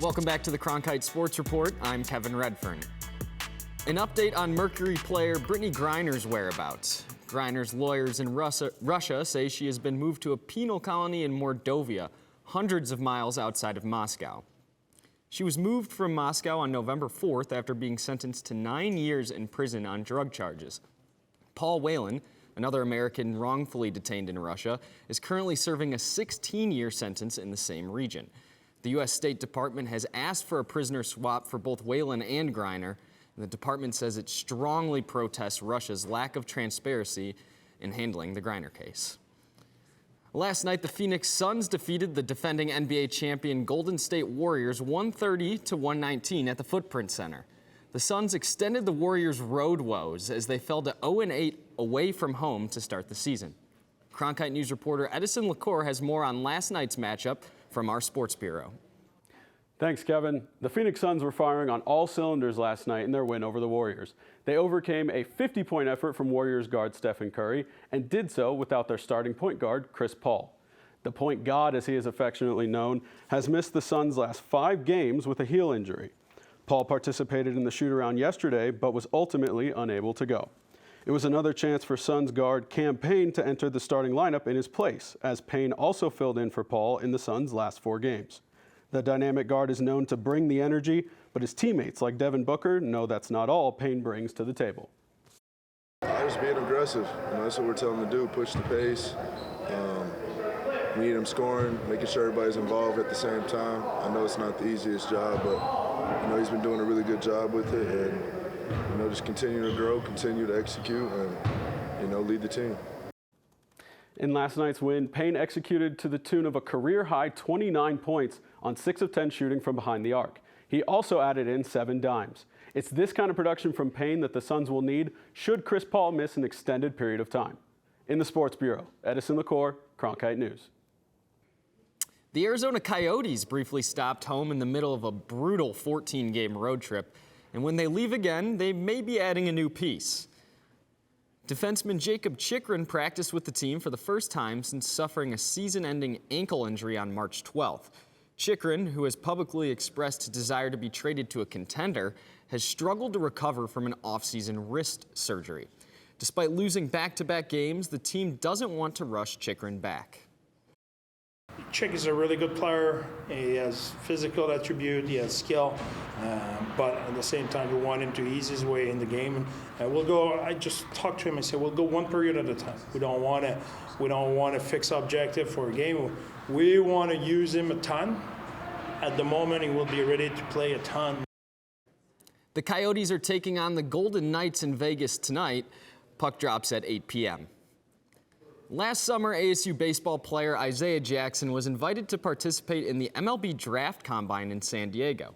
Welcome back to the Cronkite Sports Report. I'm Kevin Redfern. An update on Mercury player Brittany Griner's whereabouts. Griner's lawyers in Russia say she has been moved to a penal colony in Mordovia, hundreds of miles outside of Moscow. She was moved from Moscow on November 4th after being sentenced to 9 years in prison on drug charges. Paul Whelan, another American wrongfully detained in Russia, is currently serving a 16-year sentence in the same region. The U.S. State Department has asked for a prisoner swap for both Whelan and Griner. The department says it strongly protests Russia's lack of transparency in handling the Griner case. Last night, the Phoenix Suns defeated the defending NBA champion Golden State Warriors 130-119 at the Footprint Center. The Suns extended the Warriors' road woes as they fell to 0-8 away from home to start the season. Cronkite News reporter Edison LaCour has more on last night's matchup from our sports bureau. Thanks, Kevin. The Phoenix Suns were firing on all cylinders last night in their win over the Warriors. They overcame a 50-point effort from Warriors guard Stephen Curry and did so without their starting point guard, Chris Paul. The point god, as he is affectionately known, has missed the Suns' last 5 games with a heel injury. Paul participated in the shoot-around yesterday, but was ultimately unable to go. It was another chance for Suns guard Cam Payne to enter the starting lineup in his place, as Payne also filled in for Paul in the Suns' last 4 games. The dynamic guard is known to bring the energy, but his teammates like Devin Booker know that's not all Payne brings to the table. Just being aggressive. That's what we're telling him to do, push the pace. We need him scoring, making sure everybody's involved at the same time. I know it's not the easiest job, but he's been doing a really good job with it. And just continue to grow, continue to execute, and lead the team. In last night's win, Payne executed to the tune of a career-high 29 points on 6 of 10 shooting from behind the arc. He also added in 7 dimes. It's this kind of production from Payne that the Suns will need should Chris Paul miss an extended period of time. In the Sports Bureau, Edison LaCour, Cronkite News. The Arizona Coyotes briefly stopped home in the middle of a brutal 14-game road trip, and when they leave again, they may be adding a new piece. Defenseman Jakob Chychrun practiced with the team for the first time since suffering a season-ending ankle injury on March 12th. Chychrun, who has publicly expressed a desire to be traded to a contender, has struggled to recover from an off-season wrist surgery. Despite losing back-to-back games, the team doesn't want to rush Chychrun back. Chick is a really good player. He has physical attribute, he has skill, but at the same time, we want him to ease his way in the game. I just talked to him and said, we'll go one period at a time. We don't want a fixed objective for a game. We want to use him a ton. At the moment, he will be ready to play a ton. The Coyotes are taking on the Golden Knights in Vegas tonight. Puck drops at 8 p.m. Last summer, ASU baseball player Isaiah Jackson was invited to participate in the MLB Draft Combine in San Diego.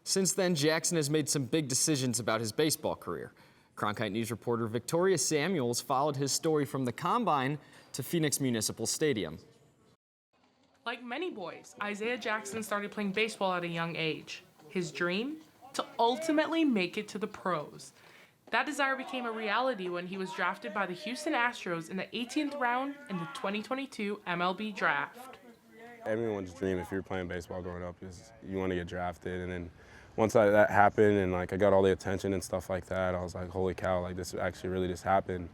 Since then, Jackson has made some big decisions about his baseball career. Cronkite News reporter Victoria Samuels followed his story from the Combine to Phoenix Municipal Stadium. Like many boys, Isaiah Jackson started playing baseball at a young age. His dream? To ultimately make it to the pros. That desire became a reality when he was drafted by the Houston Astros in the 18th round in the 2022 MLB Draft. Everyone's dream if you're playing baseball growing up is you want to get drafted. And then once that happened and I got all the attention and stuff like that, I was like, holy cow, this actually really just happened.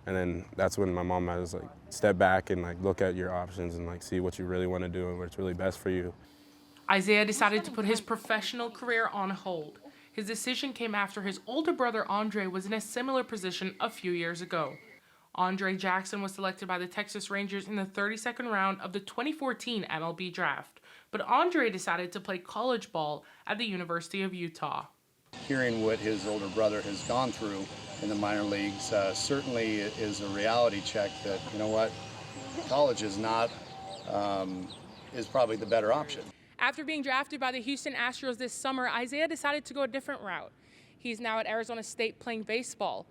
And then that's when my mom was like, step back and look at your options and see what you really want to do and what's really best for you. Isaiah decided to put his professional career on hold. His decision came after his older brother Andre was in a similar position a few years ago. Andre Jackson was selected by the Texas Rangers in the 32nd round of the 2014 MLB Draft, but Andre decided to play college ball at the University of Utah. Hearing what his older brother has gone through in the minor leagues certainly is a reality check that, college is probably the better option. After being drafted by the Houston Astros this summer, Isaiah decided to go a different route. He's now at Arizona State playing baseball.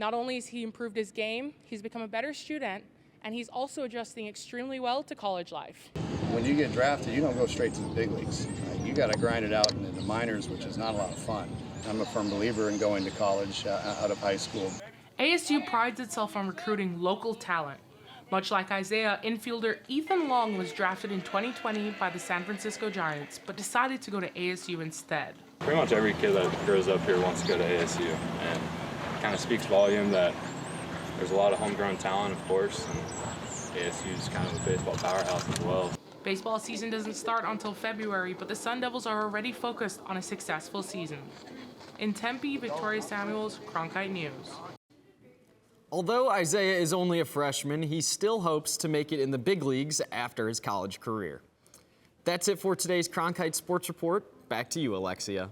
Not only has he improved his game, he's become a better student, and he's also adjusting extremely well to college life. When you get drafted, you don't go straight to the big leagues. You got to grind it out in the minors, which is not a lot of fun. I'm a firm believer in going to college out of high school. ASU prides itself on recruiting local talent. Much like Isaiah, infielder Ethan Long was drafted in 2020 by the San Francisco Giants, but decided to go to ASU instead. Pretty much every kid that grows up here wants to go to ASU, and it kind of speaks volume that there's a lot of homegrown talent, of course, and ASU is kind of a baseball powerhouse as well. Baseball season doesn't start until February, but the Sun Devils are already focused on a successful season. In Tempe, Victoria Samuels, Cronkite News. Although Isaiah is only a freshman, he still hopes to make it in the big leagues after his college career. That's it for today's Cronkite Sports Report. Back to you, Alexia.